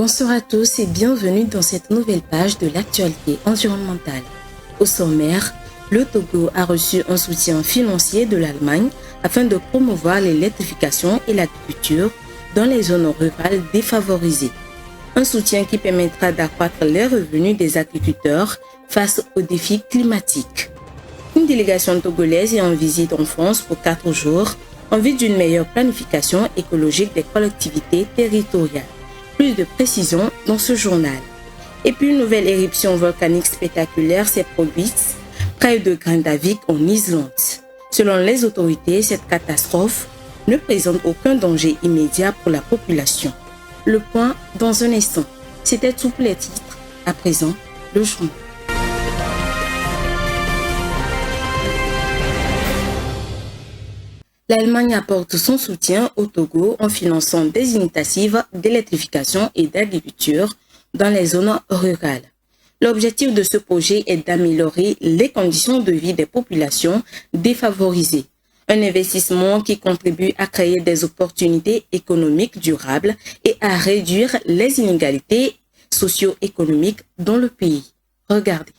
Bonsoir à tous et bienvenue dans cette nouvelle page de l'actualité environnementale. Au sommaire, le Togo a reçu un soutien financier de l'Allemagne afin de promouvoir l'électrification et l'agriculture dans les zones rurales défavorisées. Un soutien qui permettra d'accroître les revenus des agriculteurs face aux défis climatiques. Une délégation togolaise est en visite en France pour 4 jours en vue d'une meilleure planification écologique des collectivités territoriales. Plus de précisions dans ce journal. Et puis une nouvelle éruption volcanique spectaculaire s'est produite près de Grindavik en Islande. Selon les autorités, cette catastrophe ne présente aucun danger immédiat pour la population. Le point dans un instant. C'était tout pour les titres. À présent, le journal. L'Allemagne apporte son soutien au Togo en finançant des initiatives d'électrification et d'agriculture dans les zones rurales. L'objectif de ce projet est d'améliorer les conditions de vie des populations défavorisées. Un investissement qui contribue à créer des opportunités économiques durables et à réduire les inégalités socio-économiques dans le pays. Regardez.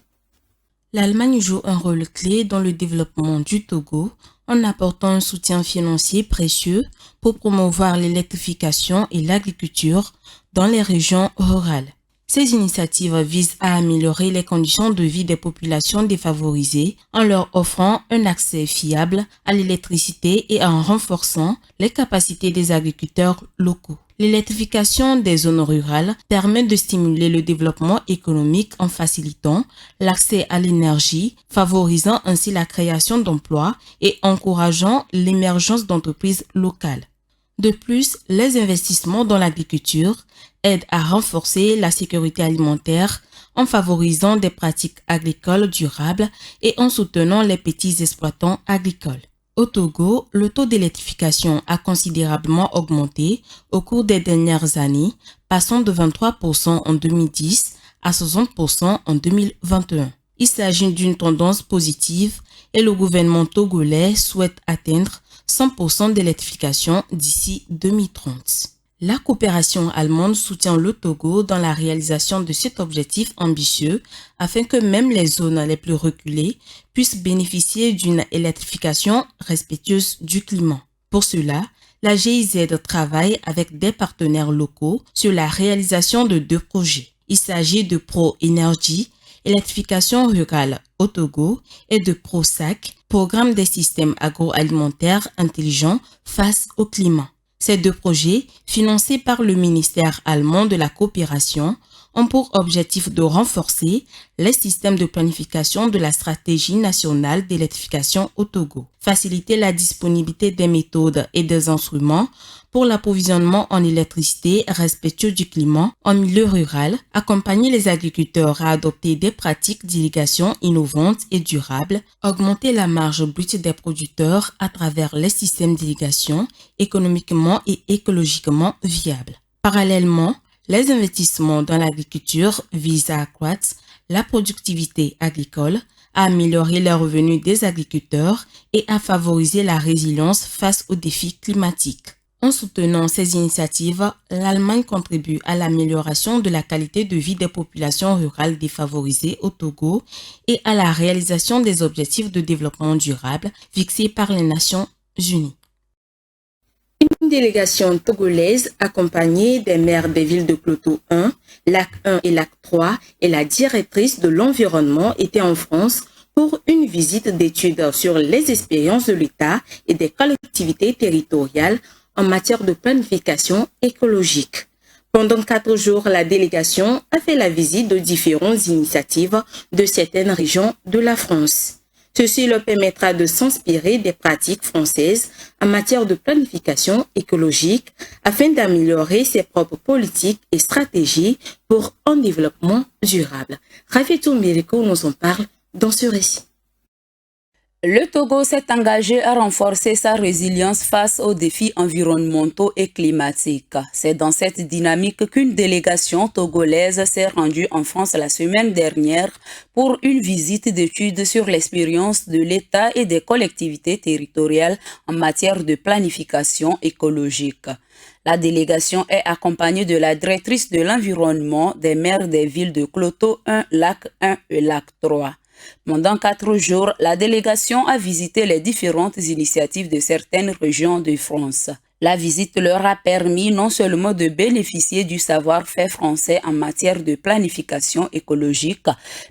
L'Allemagne joue un rôle clé dans le développement du Togo en apportant un soutien financier précieux pour promouvoir l'électrification et l'agriculture dans les régions rurales. Ces initiatives visent à améliorer les conditions de vie des populations défavorisées en leur offrant un accès fiable à l'électricité et en renforçant les capacités des agriculteurs locaux. L'électrification des zones rurales permet de stimuler le développement économique en facilitant l'accès à l'énergie, favorisant ainsi la création d'emplois et encourageant l'émergence d'entreprises locales. De plus, les investissements dans l'agriculture aident à renforcer la sécurité alimentaire en favorisant des pratiques agricoles durables et en soutenant les petits exploitants agricoles. Au Togo, le taux d'électrification a considérablement augmenté au cours des dernières années, passant de 23% en 2010 à 60% en 2021. Il s'agit d'une tendance positive et le gouvernement togolais souhaite atteindre 100% d'électrification d'ici 2030. La coopération allemande soutient le Togo dans la réalisation de cet objectif ambitieux afin que même les zones les plus reculées puissent bénéficier d'une électrification respectueuse du climat. Pour cela, la GIZ travaille avec des partenaires locaux sur la réalisation de 2 projets. Il s'agit de Pro-Énergie, électrification rurale au Togo, et de ProSac, programme des systèmes agroalimentaires intelligents face au climat. Ces 2 projets, financés par le ministère allemand de la coopération, ont pour objectif de renforcer les systèmes de planification de la stratégie nationale d'électrification au Togo, faciliter la disponibilité des méthodes et des instruments pour l'approvisionnement en électricité respectueux du climat en milieu rural, accompagner les agriculteurs à adopter des pratiques d'irrigation innovantes et durables, augmenter la marge brute des producteurs à travers les systèmes d'irrigation économiquement et écologiquement viables. Parallèlement, les investissements dans l'agriculture visent à accroître la productivité agricole, à améliorer les revenus des agriculteurs et à favoriser la résilience face aux défis climatiques. En soutenant ces initiatives, l'Allemagne contribue à l'amélioration de la qualité de vie des populations rurales défavorisées au Togo et à la réalisation des objectifs de développement durable fixés par les Nations Unies. Une délégation togolaise accompagnée des maires des villes de Kloto 1, Lac 1 et Lac 3 et la directrice de l'environnement était en France pour une visite d'études sur les expériences de l'État et des collectivités territoriales en matière de planification écologique. Pendant 4 jours, la délégation a fait la visite de différentes initiatives de certaines régions de la France. Ceci leur permettra de s'inspirer des pratiques françaises en matière de planification écologique afin d'améliorer ses propres politiques et stratégies pour un développement durable. Rafitou Miriko nous en parle dans ce récit. Le Togo s'est engagé à renforcer sa résilience face aux défis environnementaux et climatiques. C'est dans cette dynamique qu'une délégation togolaise s'est rendue en France la semaine dernière pour une visite d'études sur l'expérience de l'État et des collectivités territoriales en matière de planification écologique. La délégation est accompagnée de la directrice de l'environnement des maires des villes de Cloto 1, Lac 1 et Lac 3. Pendant 4 jours, la délégation a visité les différentes initiatives de certaines régions de France. La visite leur a permis non seulement de bénéficier du savoir-faire français en matière de planification écologique,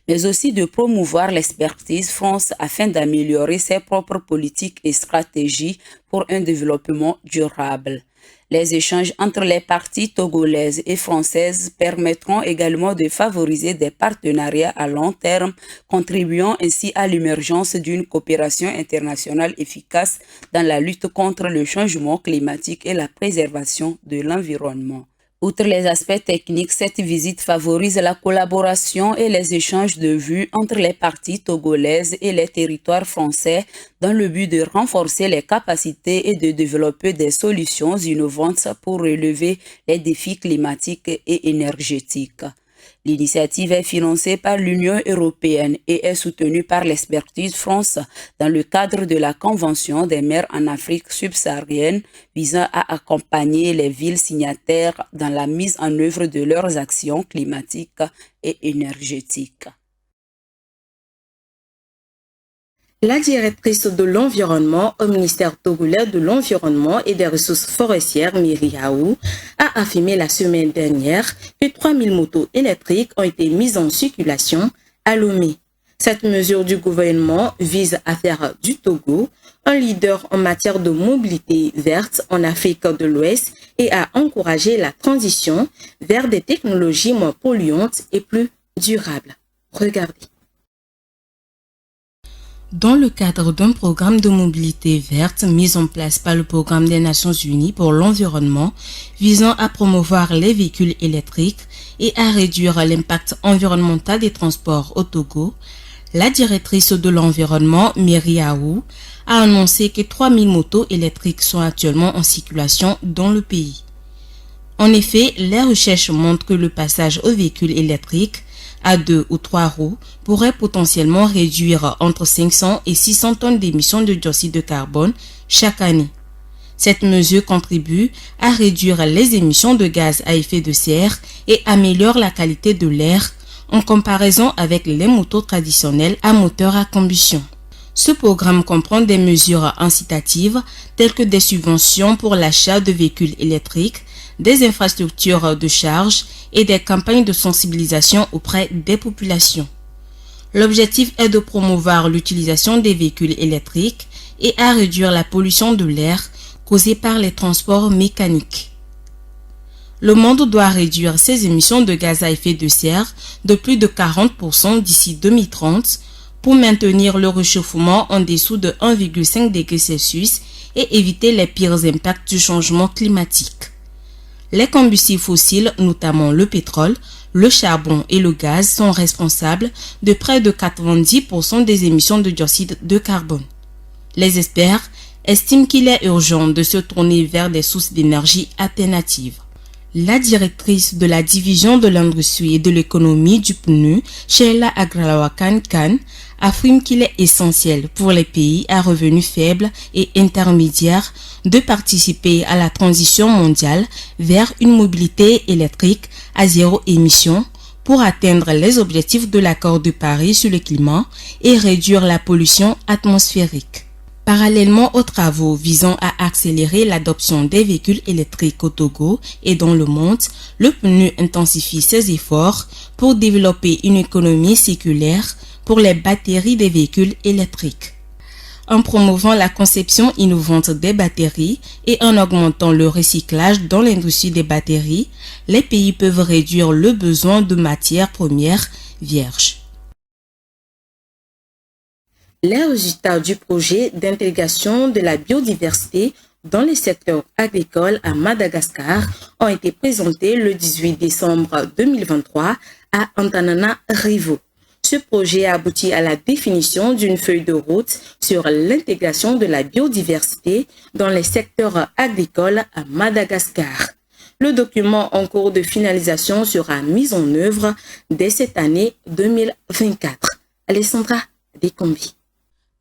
mais aussi de promouvoir l'expertise France afin d'améliorer ses propres politiques et stratégies pour un développement durable. Les échanges entre les parties togolaises et françaises permettront également de favoriser des partenariats à long terme, contribuant ainsi à l'émergence d'une coopération internationale efficace dans la lutte contre le changement climatique et la préservation de l'environnement. Outre les aspects techniques, cette visite favorise la collaboration et les échanges de vues entre les parties togolaises et les territoires français dans le but de renforcer les capacités et de développer des solutions innovantes pour relever les défis climatiques et énergétiques. L'initiative est financée par l'Union européenne et est soutenue par l'Expertise France dans le cadre de la Convention des maires en Afrique subsaharienne visant à accompagner les villes signataires dans la mise en œuvre de leurs actions climatiques et énergétiques. La directrice de l'environnement au ministère togolais de l'Environnement et des Ressources forestières, Myriaou, a affirmé la semaine dernière que 3000 motos électriques ont été mises en circulation à Lomé. Cette mesure du gouvernement vise à faire du Togo un leader en matière de mobilité verte en Afrique de l'Ouest et à encourager la transition vers des technologies moins polluantes et plus durables. Regardez. Dans le cadre d'un programme de mobilité verte mis en place par le Programme des Nations Unies pour l'environnement visant à promouvoir les véhicules électriques et à réduire l'impact environnemental des transports au Togo, la directrice de l'environnement, Myriaou, a annoncé que 3000 motos électriques sont actuellement en circulation dans le pays. En effet, les recherches montrent que le passage aux véhicules électriques à 2 ou 3 roues pourrait potentiellement réduire entre 500 et 600 tonnes d'émissions de dioxyde de carbone chaque année. Cette mesure contribue à réduire les émissions de gaz à effet de serre et améliore la qualité de l'air en comparaison avec les motos traditionnelles à moteur à combustion. Ce programme comprend des mesures incitatives telles que des subventions pour l'achat de véhicules électriques, des infrastructures de charge et des campagnes de sensibilisation auprès des populations. L'objectif est de promouvoir l'utilisation des véhicules électriques et à réduire la pollution de l'air causée par les transports mécaniques. Le monde doit réduire ses émissions de gaz à effet de serre de plus de 40% d'ici 2030 pour maintenir le réchauffement en dessous de 1,5 degré Celsius et éviter les pires impacts du changement climatique. Les combustibles fossiles, notamment le pétrole, le charbon et le gaz, sont responsables de près de 90% des émissions de dioxyde de carbone. Les experts estiment qu'il est urgent de se tourner vers des sources d'énergie alternatives. La directrice de la division de l'industrie et de l'économie du PNU, Sheila Agralawakan Khan, affirme qu'il est essentiel pour les pays à revenus faibles et intermédiaires de participer à la transition mondiale vers une mobilité électrique à zéro émission pour atteindre les objectifs de l'accord de Paris sur le climat et réduire la pollution atmosphérique. Parallèlement aux travaux visant à accélérer l'adoption des véhicules électriques au Togo et dans le monde, le PNU intensifie ses efforts pour développer une économie circulaire pour les batteries des véhicules électriques. En promouvant la conception innovante des batteries et en augmentant le recyclage dans l'industrie des batteries, les pays peuvent réduire le besoin de matières premières vierges. Les résultats du projet d'intégration de la biodiversité dans les secteurs agricoles à Madagascar ont été présentés le 18 décembre 2023 à Antananarivo. Ce projet a abouti à la définition d'une feuille de route sur l'intégration de la biodiversité dans les secteurs agricoles à Madagascar. Le document en cours de finalisation sera mis en œuvre dès cette année 2024. Alessandra Dekombi.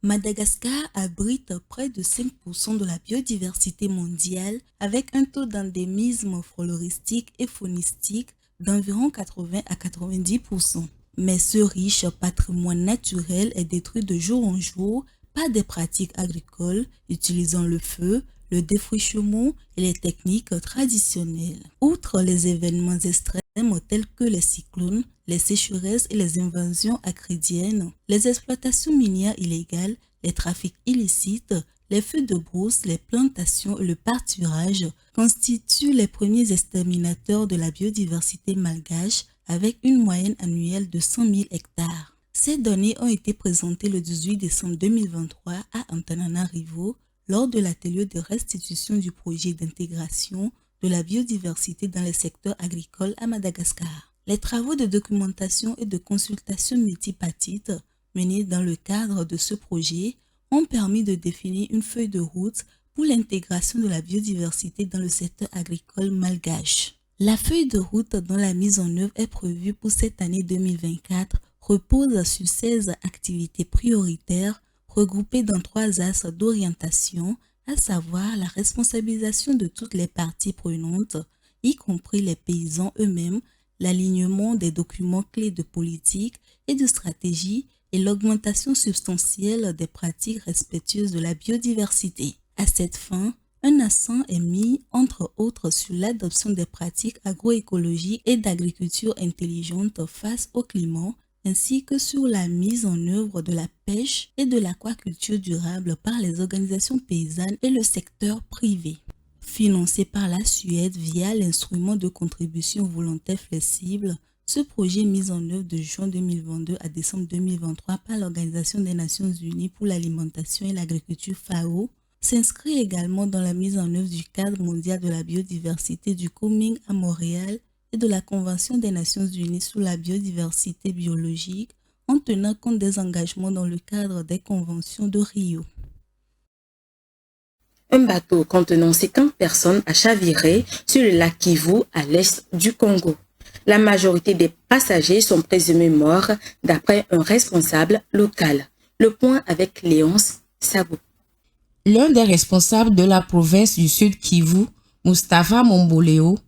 Madagascar abrite près de 5% de la biodiversité mondiale avec un taux d'endémisme floristique et faunistique d'environ 80 à 90%. Mais ce riche patrimoine naturel est détruit de jour en jour par des pratiques agricoles utilisant le feu, le défrichement et les techniques traditionnelles. Outre les événements extrêmes tels que les cyclones, les sécheresses et les invasions acridiennes, les exploitations minières illégales, les trafics illicites, les feux de brousse, les plantations et le pâturage constituent les premiers exterminateurs de la biodiversité malgache avec une moyenne annuelle de 100 000 hectares. Ces données ont été présentées le 18 décembre 2023 à Antananarivo lors de l'atelier de restitution du projet d'intégration de la biodiversité dans les secteurs agricoles à Madagascar. Les travaux de documentation et de consultation multipartite menés dans le cadre de ce projet ont permis de définir une feuille de route pour l'intégration de la biodiversité dans le secteur agricole malgache. La feuille de route dont la mise en œuvre est prévue pour cette année 2024 repose sur 16 activités prioritaires regroupées dans 3 axes d'orientation, à savoir la responsabilisation de toutes les parties prenantes, y compris les paysans eux-mêmes, l'alignement des documents clés de politique et de stratégie et l'augmentation substantielle des pratiques respectueuses de la biodiversité. À cette fin, un accent est mis, entre autres, sur l'adoption des pratiques agroécologiques et d'agriculture intelligente face au climat, ainsi que sur la mise en œuvre de la pêche et de l'aquaculture durable par les organisations paysannes et le secteur privé. Financé par la Suède via l'instrument de contribution volontaire flexible, ce projet mis en œuvre de juin 2022 à décembre 2023 par l'Organisation des Nations Unies pour l'alimentation et l'agriculture FAO s'inscrit également dans la mise en œuvre du cadre mondial de la biodiversité du Kunming à Montréal et de la Convention des Nations Unies sur la biodiversité biologique en tenant compte des engagements dans le cadre des conventions de Rio. Un bateau contenant 50 personnes a chaviré sur le lac Kivu à l'est du Congo. La majorité des passagers sont présumés morts d'après un responsable local. Le point avec Léonce Sabou. L'un des responsables de la province du Sud Kivu, Mustapha Momboleo,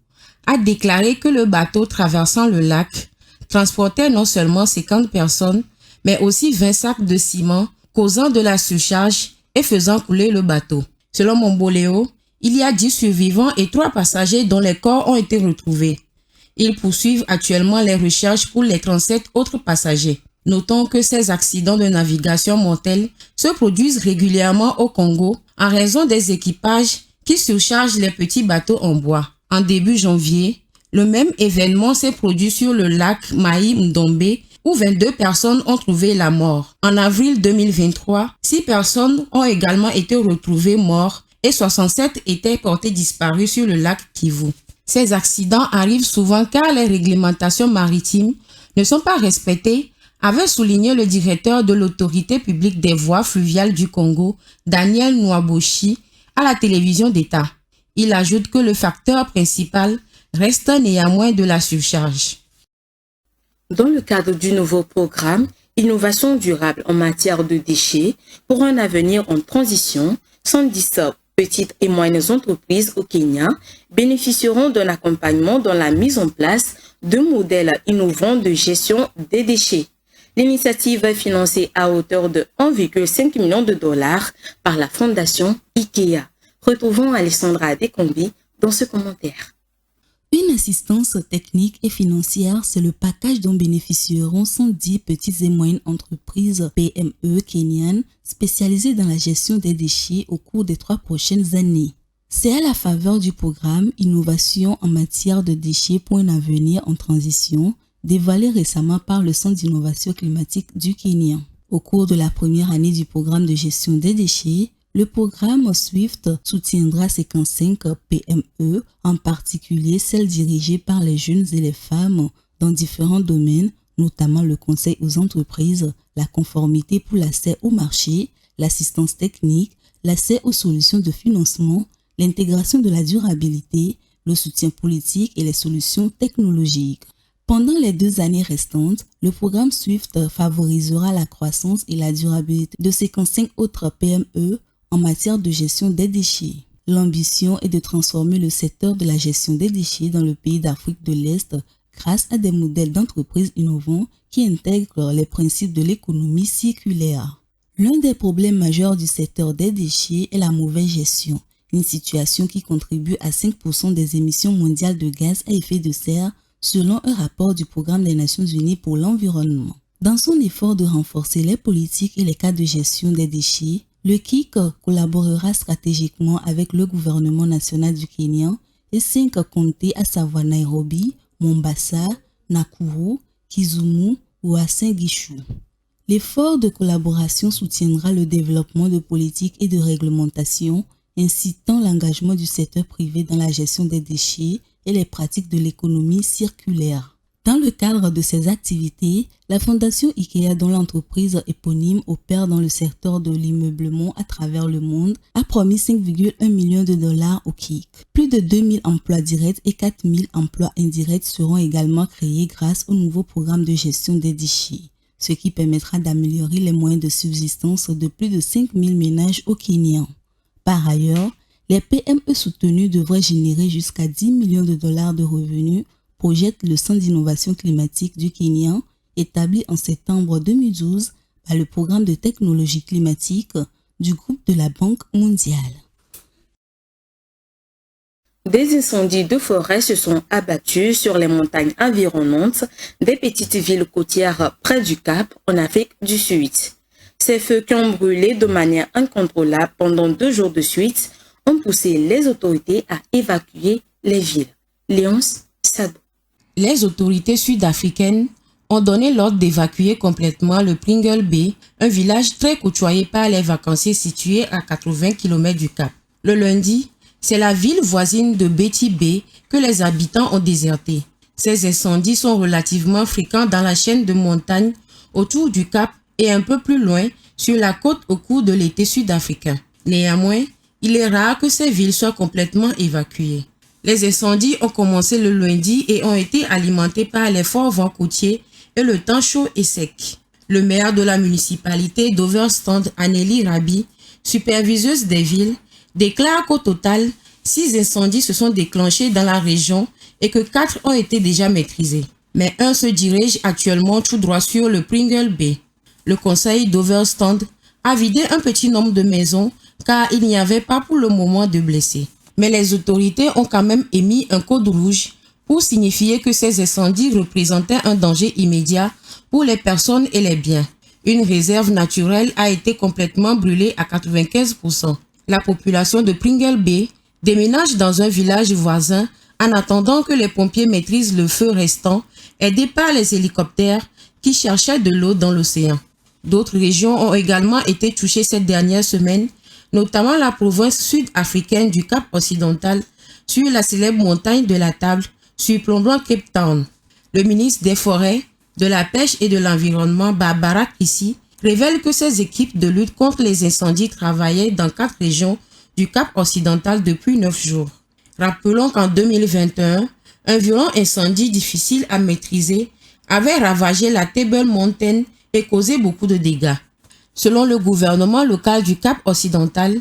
a déclaré que le bateau traversant le lac transportait non seulement 50 personnes, mais aussi 20 sacs de ciment, causant de la surcharge et faisant couler le bateau. Selon Momboleo, il y a 10 survivants et 3 passagers dont les corps ont été retrouvés. Ils poursuivent actuellement les recherches pour les 37 autres passagers. Notons que ces accidents de navigation mortels se produisent régulièrement au Congo en raison des équipages qui surchargent les petits bateaux en bois. En début janvier, le même événement s'est produit sur le lac Maï-Ndombe où 22 personnes ont trouvé la mort. En avril 2023, 6 personnes ont également été retrouvées mortes et 67 étaient portées disparues sur le lac Kivu. Ces accidents arrivent souvent car les réglementations maritimes ne sont pas respectées, avait souligné le directeur de l'autorité publique des voies fluviales du Congo, Daniel Nwaboshi, à la télévision d'État. Il ajoute que le facteur principal reste néanmoins de la surcharge. Dans le cadre du nouveau programme Innovation durable en matière de déchets pour un avenir en transition, 110 petites et moyennes entreprises au Kenya bénéficieront d'un accompagnement dans la mise en place de modèles innovants de gestion des déchets. L'initiative est financée à hauteur de 1,5 million de dollars par la fondation IKEA. Retrouvons Alessandra Dekombi dans ce commentaire. Une assistance technique et financière, c'est le package dont bénéficieront 110 petites et moyennes entreprises PME kenyanes spécialisées dans la gestion des déchets au cours des 3 prochaines années. C'est à la faveur du programme Innovation en matière de déchets pour un avenir en transition, dévoilé récemment par le Centre d'innovation climatique du Kenya. Au cours de la première année du programme de gestion des déchets, le programme SWIFT soutiendra 55 PME, en particulier celles dirigées par les jeunes et les femmes dans différents domaines, notamment le conseil aux entreprises, la conformité pour l'accès au marché, l'assistance technique, l'accès aux solutions de financement, l'intégration de la durabilité, le soutien politique et les solutions technologiques. Pendant les 2 années restantes, le programme SWIFT favorisera la croissance et la durabilité de 55 autres PME en matière de gestion des déchets. L'ambition est de transformer le secteur de la gestion des déchets dans le pays d'Afrique de l'Est grâce à des modèles d'entreprises innovants qui intègrent les principes de l'économie circulaire. L'un des problèmes majeurs du secteur des déchets est la mauvaise gestion, une situation qui contribue à 5% des émissions mondiales de gaz à effet de serre selon un rapport du Programme des Nations Unies pour l'environnement. Dans son effort de renforcer les politiques et les cadres de gestion des déchets, le KIC collaborera stratégiquement avec le gouvernement national du Kenya et 5 comtés à savoir Nairobi, Mombasa, Nakuru, Kisumu ou Uasin-Gishu. L'effort de collaboration soutiendra le développement de politiques et de réglementations incitant l'engagement du secteur privé dans la gestion des déchets et les pratiques de l'économie circulaire. Dans le cadre de ces activités, la Fondation IKEA, dont l'entreprise éponyme opère dans le secteur de l'imeublement à travers le monde, a promis 5,1 millions de dollars au KIC. Plus de 2000 emplois directs et 4000 emplois indirects seront également créés grâce au nouveau programme de gestion des déchets, ce qui permettra d'améliorer les moyens de subsistance de plus de 5000 ménages au Kenya. Par ailleurs, les PME soutenues devraient générer jusqu'à 10 millions de dollars de revenus, projette le Centre d'innovation climatique du Kenya, établi en septembre 2012 par le programme de technologie climatique du groupe de la Banque mondiale. Des incendies de forêt se sont abattus sur les montagnes environnantes des petites villes côtières près du Cap en Afrique du Sud. Ces feux qui ont brûlé de manière incontrôlable pendant 2 jours de suite ont poussé les autorités à évacuer les villes. Léonce Sado. Les autorités sud-africaines ont donné l'ordre d'évacuer complètement le Pringle Bay, un village très côtoyé par les vacanciers situé à 80 km du Cap. Le lundi, c'est la ville voisine de Betty Bay que les habitants ont désertée. Ces incendies sont relativement fréquents dans la chaîne de montagnes autour du Cap et un peu plus loin sur la côte au cours de l'été sud-africain. Néanmoins, il est rare que ces villes soient complètement évacuées. Les incendies ont commencé le lundi et ont été alimentés par les forts vents côtiers et le temps chaud et sec. Le maire de la municipalité d'Overstand, Anneli Rabi, superviseuse des villes, déclare qu'au total, 6 incendies se sont déclenchés dans la région et que 4 ont été déjà maîtrisés. Mais un se dirige actuellement tout droit sur le Pringle Bay. Le conseil d'Overstand a vidé un petit nombre de maisons car il n'y avait pas pour le moment de blessés. Mais les autorités ont quand même émis un code rouge pour signifier que ces incendies représentaient un danger immédiat pour les personnes et les biens. Une réserve naturelle a été complètement brûlée à 95%. La population de Pringle Bay déménage dans un village voisin en attendant que les pompiers maîtrisent le feu restant, aidés par les hélicoptères qui cherchaient de l'eau dans l'océan. D'autres régions ont également été touchées cette dernière semaine, notamment la province sud-africaine du Cap occidental, sur la célèbre montagne de la Table, surplombant Cape Town. Le ministre des Forêts, de la Pêche et de l'Environnement, Barbara Kissy, révèle que ses équipes de lutte contre les incendies travaillaient dans 4 régions du Cap occidental depuis 9 jours. Rappelons qu'en 2021, un violent incendie difficile à maîtriser avait ravagé la Table Mountain et causé beaucoup de dégâts. Selon le gouvernement local du Cap occidental,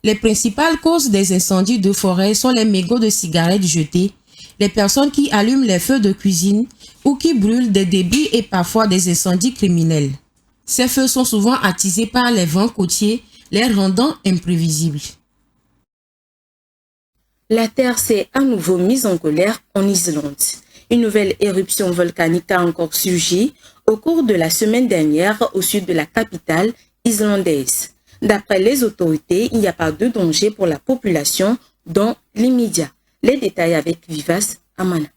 les principales causes des incendies de forêt sont les mégots de cigarettes jetés, les personnes qui allument les feux de cuisine ou qui brûlent des débris et parfois des incendies criminels. Ces feux sont souvent attisés par les vents côtiers, les rendant imprévisibles. La Terre s'est à nouveau mise en colère en Islande. Une nouvelle éruption volcanique a encore surgi au cours de la semaine dernière au sud de la capitale islandaise. D'après les autorités, il n'y a pas de danger pour la population dans l'immédiat. Les détails avec Vivas Amana.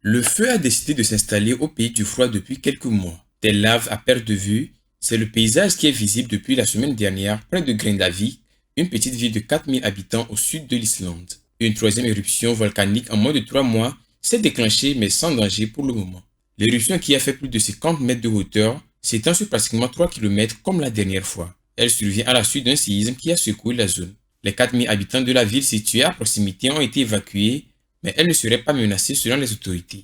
Le feu a décidé de s'installer au pays du froid depuis quelques mois. Des laves à perte de vue, c'est le paysage qui est visible depuis la semaine dernière près de Grindavik, une petite ville de 4000 habitants au sud de l'Islande. Une troisième éruption volcanique en moins de 3 mois s'est déclenchée mais sans danger pour le moment. L'éruption qui a fait plus de 50 mètres de hauteur s'étend sur pratiquement 3 km comme la dernière fois. Elle survient à la suite d'un séisme qui a secoué la zone. Les 4000 habitants de la ville située à proximité ont été évacués, mais elle ne serait pas menacée selon les autorités.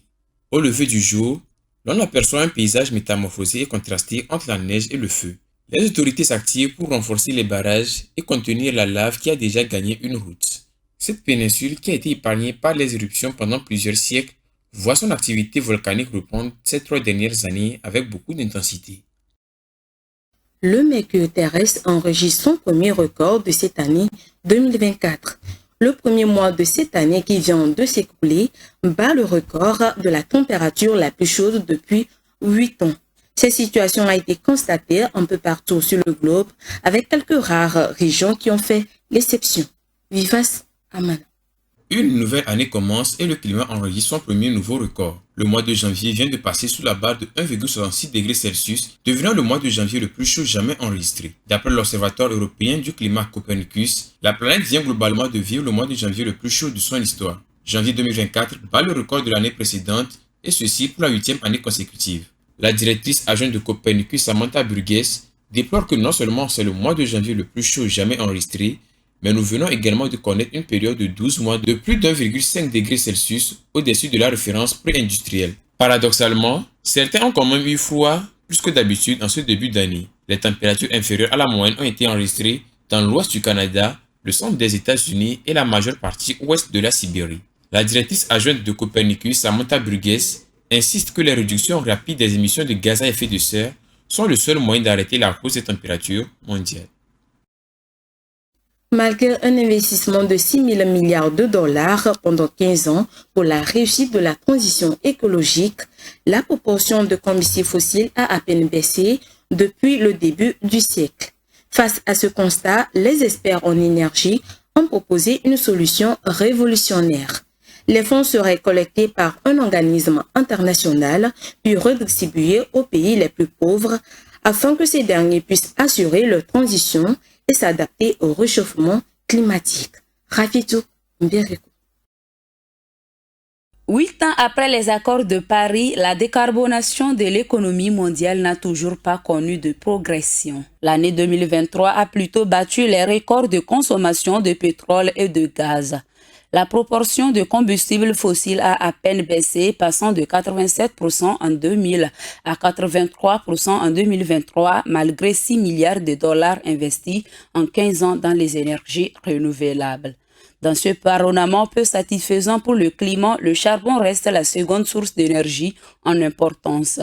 Au lever du jour, l'on aperçoit un paysage métamorphosé et contrasté entre la neige et le feu. Les autorités s'activent pour renforcer les barrages et contenir la lave qui a déjà gagné une route. Cette péninsule, qui a été épargnée par les éruptions pendant plusieurs siècles, voit son activité volcanique reprendre ces 3 dernières années avec beaucoup d'intensité. Le mercure terrestre enregistre son premier record de cette année 2024. Le premier mois de cette année qui vient de s'écouler bat le record de la température la plus chaude depuis 8 ans. Cette situation a été constatée un peu partout sur le globe, avec quelques rares régions qui ont fait l'exception. Vivas Amana. Une nouvelle année commence et le climat enregistre son premier nouveau record. Le mois de janvier vient de passer sous la barre de 1,66 degrés Celsius, devenant le mois de janvier le plus chaud jamais enregistré. D'après l'Observatoire européen du climat Copernicus, la planète vient globalement de vivre le mois de janvier le plus chaud de son histoire. Janvier 2024 bat le record de l'année précédente, et ceci pour la 8e année consécutive. La directrice adjointe de Copernicus, Samantha Burgess, déplore que non seulement c'est le mois de janvier le plus chaud jamais enregistré, mais nous venons également de connaître une période de 12 mois de plus d'1,5 degré Celsius au-dessus de la référence pré-industrielle. Paradoxalement, certains ont quand même eu froid plus que d'habitude en ce début d'année. Les températures inférieures à la moyenne ont été enregistrées dans l'ouest du Canada, le centre des États-Unis et la majeure partie ouest de la Sibérie. La directrice adjointe de Copernicus, Samantha Burgess, insiste que les réductions rapides des émissions de gaz à effet de serre sont le seul moyen d'arrêter la hausse des températures mondiales. Malgré un investissement de 6 000 milliards de dollars pendant 15 ans pour la réussite de la transition écologique, la proportion de combustibles fossiles a à peine baissé depuis le début du siècle. Face à ce constat, les experts en énergie ont proposé une solution révolutionnaire. Les fonds seraient collectés par un organisme international puis redistribués aux pays les plus pauvres afin que ces derniers puissent assurer leur transition et s'adapter au réchauffement climatique. Rafitou Mberikou. 8 ans après les accords de Paris, la décarbonation de l'économie mondiale n'a toujours pas connu de progression. L'année 2023 a plutôt battu les records de consommation de pétrole et de gaz. La proportion de combustibles fossiles a à peine baissé, passant de 87% en 2000 à 83% en 2023, malgré 6 milliards de dollars investis en 15 ans dans les énergies renouvelables. Dans ce panorama peu satisfaisant pour le climat, le charbon reste la seconde source d'énergie en importance.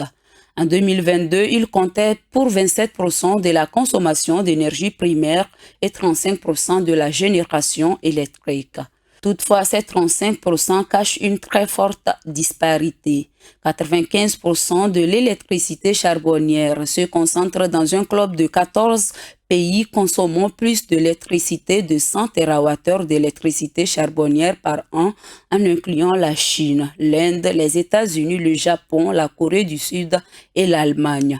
En 2022, il comptait pour 27% de la consommation d'énergie primaire et 35% de la génération électrique. Toutefois, ces 35% cachent une très forte disparité. 95% de l'électricité charbonnière se concentre dans un club de 14 pays consommant plus d'électricité de 100 TWh d'électricité charbonnière par an, en incluant la Chine, l'Inde, les États-Unis, le Japon, la Corée du Sud et l'Allemagne.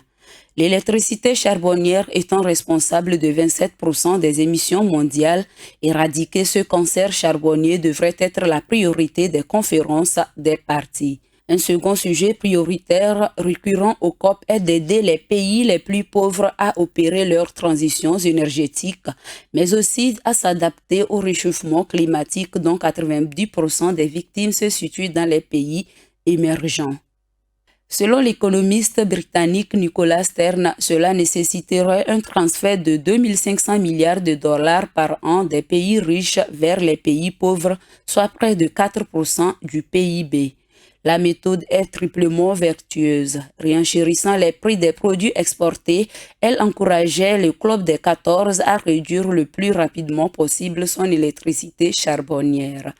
L'électricité charbonnière étant responsable de 27% des émissions mondiales, éradiquer ce cancer charbonnier devrait être la priorité des conférences des parties. Un second sujet prioritaire récurrent au COP est d'aider les pays les plus pauvres à opérer leurs transitions énergétiques, mais aussi à s'adapter au réchauffement climatique dont 90% des victimes se situent dans les pays émergents. Selon l'économiste britannique Nicolas Stern, cela nécessiterait un transfert de 2500 milliards de dollars par an des pays riches vers les pays pauvres, soit près de 4% du PIB. La méthode est triplement vertueuse. Réenchérissant les prix des produits exportés, elle encourageait le club des 14 à réduire le plus rapidement possible son électricité charbonnière.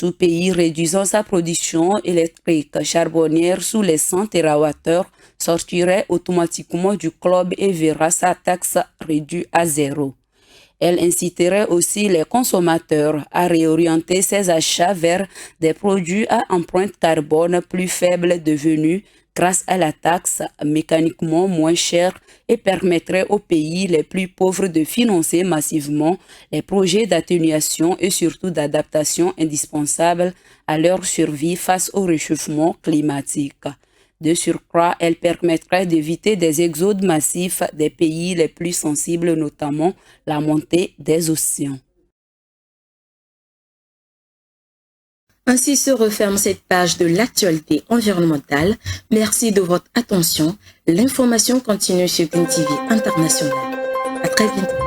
Tout pays réduisant sa production électrique charbonnière sous les 100 TWh sortirait automatiquement du club et verra sa taxe réduite à zéro. Elle inciterait aussi les consommateurs à réorienter ses achats vers des produits à empreinte carbone plus faible devenus, grâce à la taxe, mécaniquement moins chère et permettrait aux pays les plus pauvres de financer massivement les projets d'atténuation et surtout d'adaptation indispensables à leur survie face au réchauffement climatique. De surcroît, elle permettrait d'éviter des exodes massifs des pays les plus sensibles, notamment la montée des océans. Ainsi se referme cette page de l'actualité environnementale. Merci de votre attention. L'information continue sur Green TV International. À très vite.